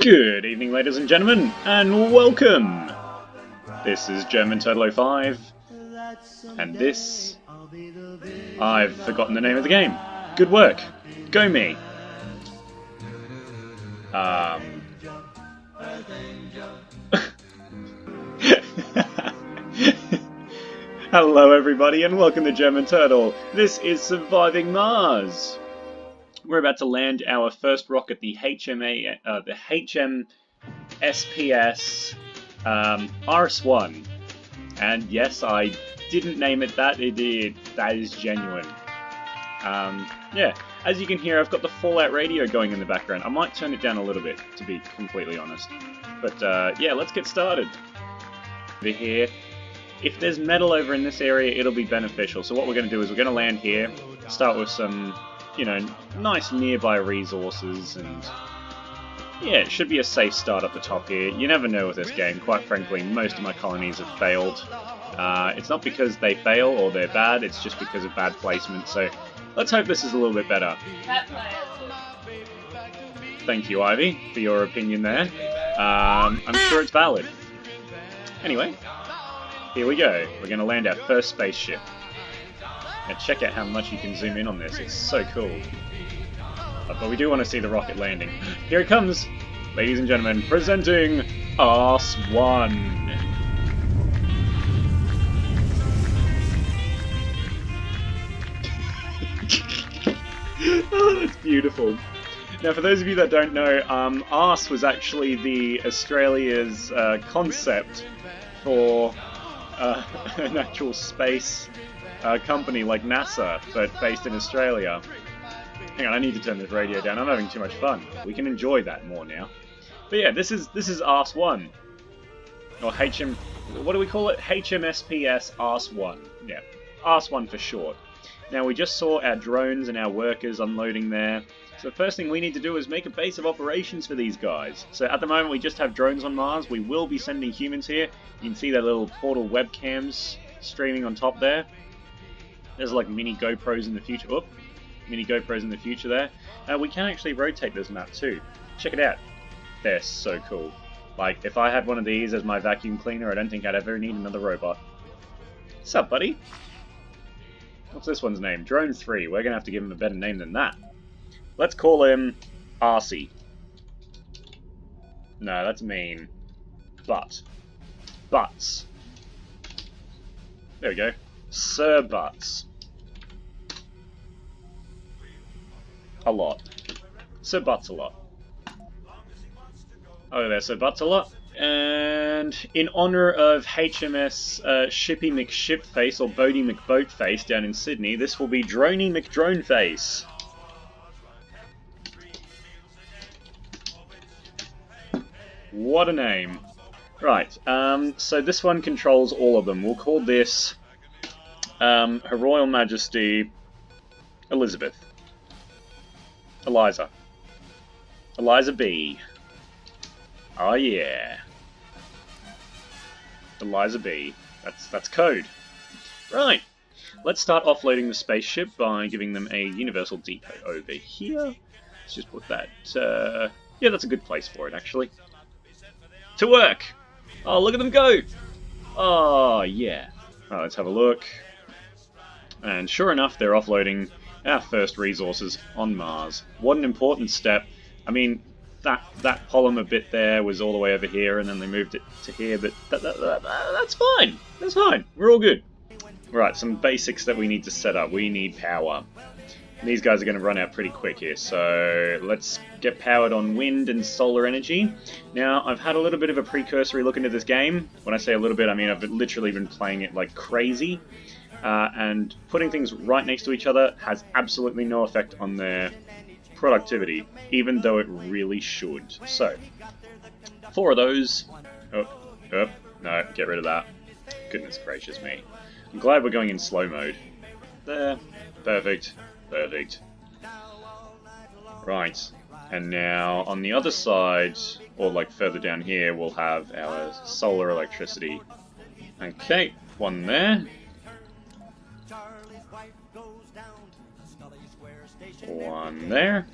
Good evening, ladies and gentlemen, and welcome! This is German Turtle 05, and this... I've forgotten the name of the game. Good work. Go me. Hello everybody, and welcome to German Turtle. This is Surviving Mars. We're about to land our first rocket, the HMSPS RS-1. And yes, I didn't name it that. That is genuine. Yeah, as you can hear, I've got the Fallout radio going in the background. I might turn it down a little bit, to be completely honest. But yeah, let's get started. Over here, if there's metal over in this area, it'll be beneficial. So what we're going to do is we're going to land here, start with some, you know, nice nearby resources, and yeah, it should be a safe start up the top here. You never know with this game. Quite frankly, most of my colonies have failed. It's not because they fail or they're bad, it's just because of bad placement. So let's hope this is a little bit better. Thank you, Ivy, for your opinion there. I'm sure it's valid. Anyway, here we go. We're going to land our first spaceship. Now check out how much you can zoom in on this. It's so cool. But we do want to see the rocket landing. Here it comes, ladies and gentlemen, presenting RS-1. Oh, that's beautiful. Now, for those of you that don't know, ARS was actually the Australia's concept for an actual space company like NASA, but based in Australia. Hang on, I need to turn this radio down. I'm having too much fun. We can enjoy that more now. But yeah, this is RS-1, or what do we call it? HMSPS RS-1. Yeah, RS-1 for short. Now, we just saw our drones and our workers unloading there. So the first thing we need to do is make a base of operations for these guys. So at the moment we just have drones on Mars. We will be sending humans here. You can see their little portal webcams streaming on top there. There's like mini GoPros in the future. Oop, mini GoPros in the future there. We can actually rotate this map too. Check it out. They're so cool. Like, if I had one of these as my vacuum cleaner, I don't think I'd ever need another robot. What's up, buddy? What's this one's name? Drone 3. We're gonna have to give him a better name than that. Let's call him RC. No, that's mean. Butts. There we go. Sir Butts. A lot. Sir Butts a lot. Oh, there, Sir Butts a lot. And in honor of HMS Shippy McShipface or Bodie McBoatface down in Sydney, this will be Droney McDroneface. What a name. Right, so this one controls all of them. We'll call this Her Royal Majesty Elizabeth. Eliza B. Oh yeah. Eliza B. That's code. Right. Let's start offloading the spaceship by giving them a universal depot over here. Let's just put that... yeah, that's a good place for it, actually. To work! Oh, look at them go! Oh, yeah. Alright, let's have a look. And sure enough, they're offloading our first resources on Mars. What an important step. I mean, that polymer bit there was all the way over here, and then they moved it to here, but that's fine. That's fine. We're all good. Right, some basics that we need to set up. We need power. These guys are going to run out pretty quick here, so let's get powered on wind and solar energy. Now, I've had a little bit of a precursory look into this game. When I say a little bit, I mean I've literally been playing it like crazy. And putting things right next to each other has absolutely no effect on their productivity, even though it really should. So, 4 of those. Oh, no, get rid of that. Goodness gracious me. I'm glad we're going in slow mode. There. Perfect. Perfect. Right. And now, on the other side, or like further down here, we'll have our solar electricity. Okay, one there. One there.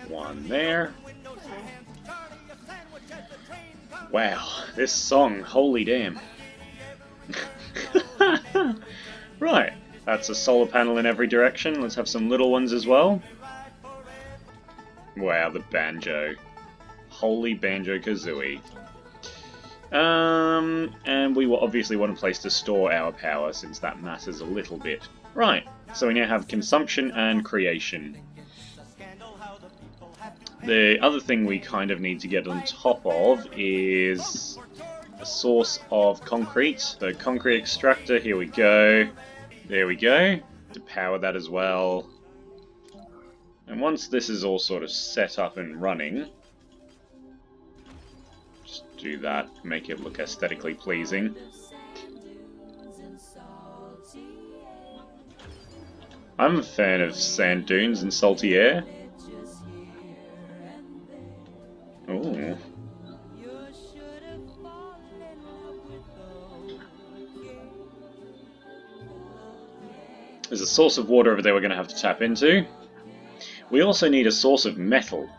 One there. Wow, this song, holy damn. Right, that's a solar panel in every direction. Let's have some little ones as well. Wow, the banjo. Holy Banjo-Kazooie. And we will obviously want a place to store our power, since that matters a little bit. Right, so we now have consumption and creation. The other thing we kind of need to get on top of is a source of concrete. The concrete extractor, here we go. There we go. To power that as well. And once this is all sort of set up and running, just do that, make it look aesthetically pleasing. I'm a fan of sand dunes and salty air. Ooh. There's a source of water over there we're going to have to tap into. We also need a source of metal.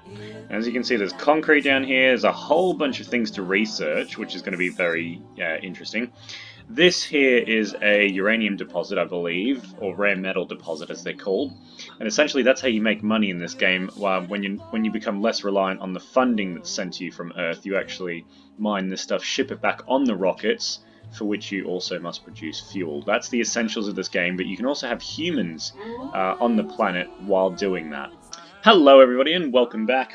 As you can see, there's concrete down here. There's a whole bunch of things to research, which is going to be very interesting. This here is a uranium deposit, I believe, or rare metal deposit as they're called. And essentially that's how you make money in this game. When you become less reliant on the funding that's sent to you from Earth, you actually mine this stuff, ship it back on the rockets, for which you also must produce fuel. That's the essentials of this game, but you can also have humans on the planet while doing that. Hello everybody and welcome back.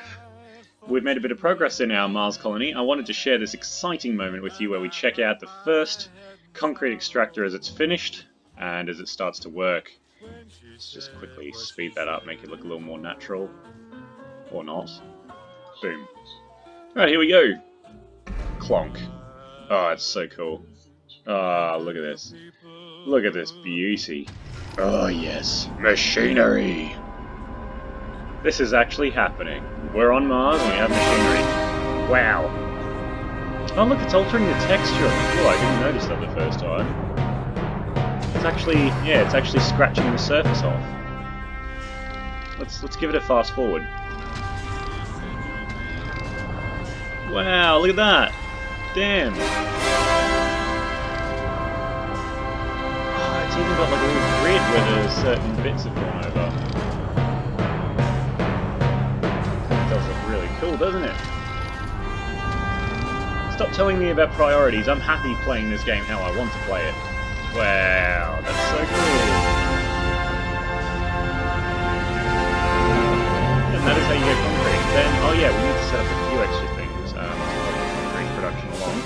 We've made a bit of progress in our Mars colony. I wanted to share this exciting moment with you where we check out the first concrete extractor as it's finished and as it starts to work. Let's just quickly speed that up, make it look a little more natural. Or not. Boom. Alright, here we go. Clonk. Oh, it's so cool. Ah, look at this. Look at this beauty. Oh yes, machinery! This is actually happening. We're on Mars and we have machinery. Wow. Oh look, it's altering the texture of the floor. I didn't notice that the first time. It's actually, yeah, it's actually scratching the surface off. Let's give it a fast forward. Wow, look at that! Damn! Oh, it's even got like a little grid where the certain bits have gone over. That does look really cool, doesn't it? Stop telling me about priorities. I'm happy playing this game how I want to play it. Wow, that's so cool. And that is how you get concrete. Then, oh yeah, we need to set up a few extra things to help concrete production along.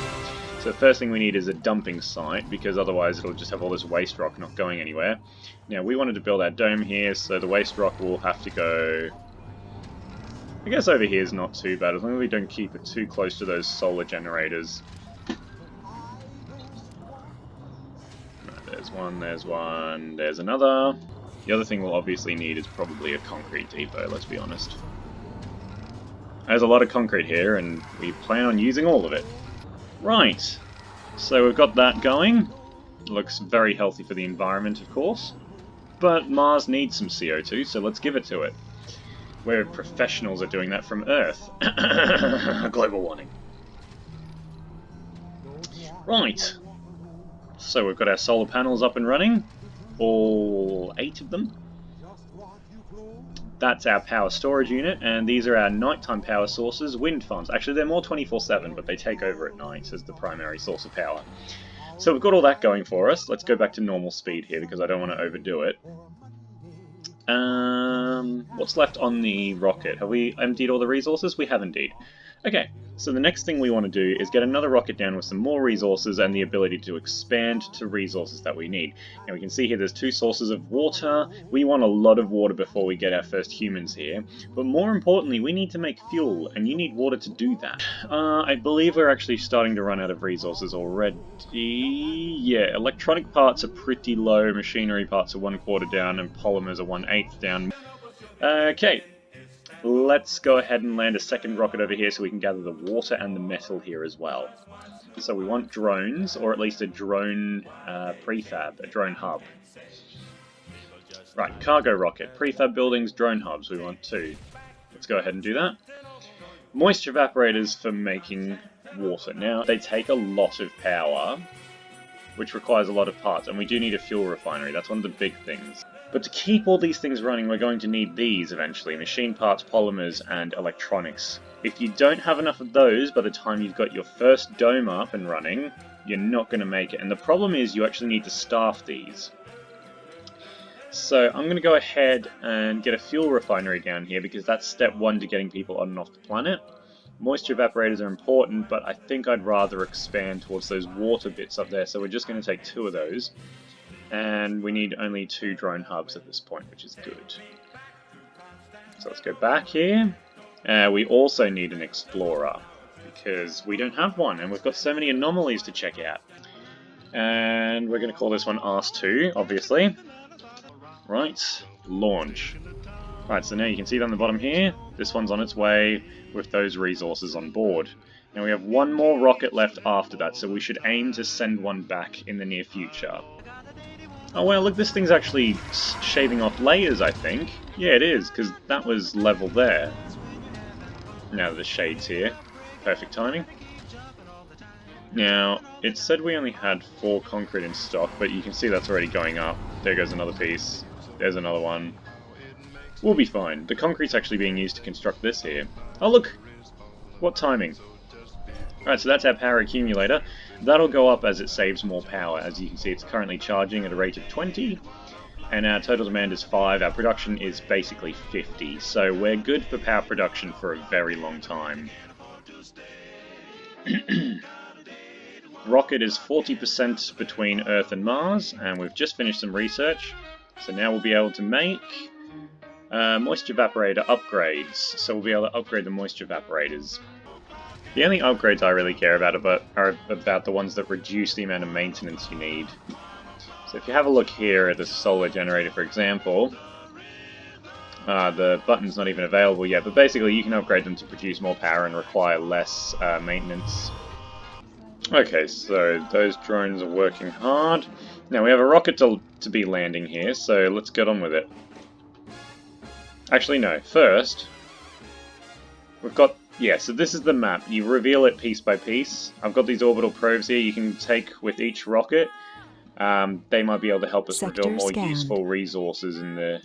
So the first thing we need is a dumping site, because otherwise it'll just have all this waste rock not going anywhere. Now we wanted to build our dome here, so the waste rock will have to go... I guess over here is not too bad, as long as we don't keep it too close to those solar generators. There's one, there's another. The other thing we'll obviously need is probably a concrete depot, let's be honest. There's a lot of concrete here, and we plan on using all of it. Right, so we've got that going. Looks very healthy for the environment, of course. But Mars needs some CO2, so let's give it to it. Where professionals are doing that from Earth. Global warming. Right. So we've got our solar panels up and running. All 8 of them. That's our power storage unit, and these are our nighttime power sources, wind farms. Actually, they're more 24/7, but they take over at night as the primary source of power. So we've got all that going for us. Let's go back to normal speed here, because I don't want to overdo it. What's left on the rocket? Have we emptied all the resources? We have indeed. Okay, so the next thing we want to do is get another rocket down with some more resources and the ability to expand to resources that we need. Now we can see here there's 2 sources of water. We want a lot of water before we get our first humans here. But more importantly, we need to make fuel, and you need water to do that. I believe we're actually starting to run out of resources already. Yeah, electronic parts are pretty low, machinery parts are 1/4 down, and polymers are 1/8 down. Okay. Let's go ahead and land a second rocket over here so we can gather the water and the metal here as well. So we want drones, or at least a drone prefab, a drone hub. Right, cargo rocket, prefab buildings, drone hubs, we want 2. Let's go ahead and do that. Moisture evaporators for making water. Now, they take a lot of power, which requires a lot of parts, and we do need a fuel refinery, that's one of the big things. But to keep all these things running, we're going to need these eventually, machine parts, polymers, and electronics. If you don't have enough of those by the time you've got your first dome up and running, you're not going to make it. And the problem is you actually need to staff these. So I'm going to go ahead and get a fuel refinery down here, because that's step 1 to getting people on and off the planet. Moisture evaporators are important, but I think I'd rather expand towards those water bits up there, so we're just going to take 2 of those. And we need only 2 drone hubs at this point, which is good. So let's go back here. We also need an explorer, because we don't have one, and we've got so many anomalies to check out. And we're going to call this one R.T.S, obviously. Right, launch. Right, so now you can see down the bottom here, this one's on its way with those resources on board. Now we have 1 more rocket left after that, so we should aim to send one back in the near future. Oh well, look, this thing's actually shaving off layers, I think. Yeah, it is, because that was level there. Now the shade's here. Perfect timing. Now, it said we only had 4 concrete in stock, but you can see that's already going up. There goes another piece. There's another one. We'll be fine. The concrete's actually being used to construct this here. Oh look! What timing. Alright, so that's our power accumulator. That'll go up as it saves more power. As you can see, it's currently charging at a rate of 20. And our total demand is 5. Our production is basically 50. So we're good for power production for a very long time. Rocket is 40% between Earth and Mars, and we've just finished some research. So now we'll be able to make moisture evaporator upgrades. So we'll be able to upgrade the moisture evaporators. The only upgrades I really care about are about the ones that reduce the amount of maintenance you need. So if you have a look here at the solar generator, for example, the button's not even available yet, but basically you can upgrade them to produce more power and require less maintenance. Okay, so those drones are working hard. Now we have a rocket to be landing here, so let's get on with it. Actually no, first, we've got, yeah, so this is the map. You reveal it piece by piece. I've got these orbital probes here you can take with each rocket. They might be able to help us reveal more useful resources in the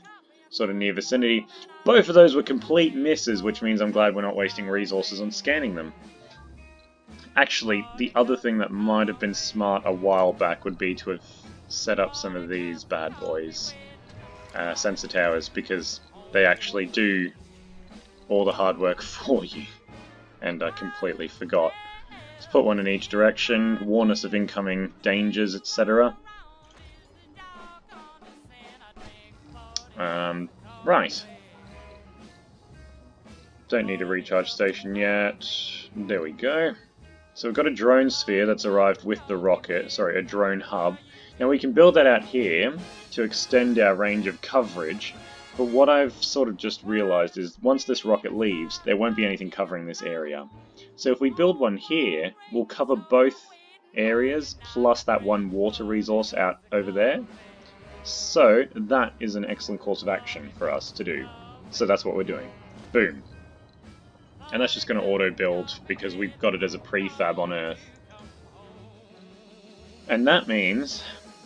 sort of near vicinity. Both of those were complete misses, which means I'm glad we're not wasting resources on scanning them. Actually, the other thing that might have been smart a while back would be to have set up some of these bad boys, sensor towers, because they actually do all the hard work for you. And I completely forgot. Let's put one in each direction, warn us of incoming dangers, etc. Right. Don't need a recharge station yet. There we go. So we've got a drone sphere that's arrived with the rocket, sorry, a drone hub. Now we can build that out here to extend our range of coverage, but what I've sort of just realized is once this rocket leaves, there won't be anything covering this area. So if we build one here, we'll cover both areas plus that 1 water resource out over there. So that is an excellent course of action for us to do. So that's what we're doing. Boom. And that's just going to auto-build because we've got it as a prefab on Earth. And that means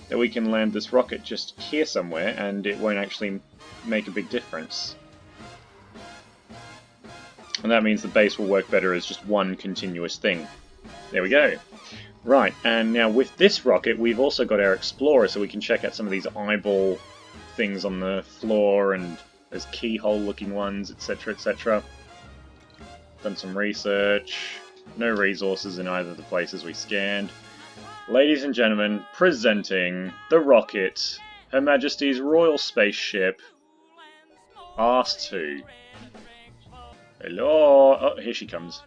that we can land this rocket just here somewhere and it won't actually make a big difference. And that means the base will work better as just one continuous thing. There we go. Right, and now with this rocket we've also got our Explorer, so we can check out some of these eyeball things on the floor, and there's keyhole looking ones, etc, etc. Done some research. No resources in either of the places we scanned. Ladies and gentlemen, presenting the rocket, Her Majesty's Royal Spaceship, R.T.S. Hello! Oh, here she comes.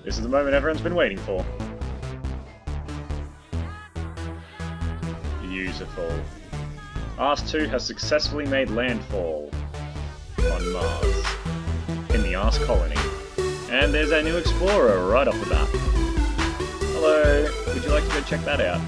This is the moment everyone's been waiting for. Beautiful. R.T.S has successfully made landfall on Mars, in the Ars colony. And there's our new explorer right off the bat. Hello, would you like to go check that out?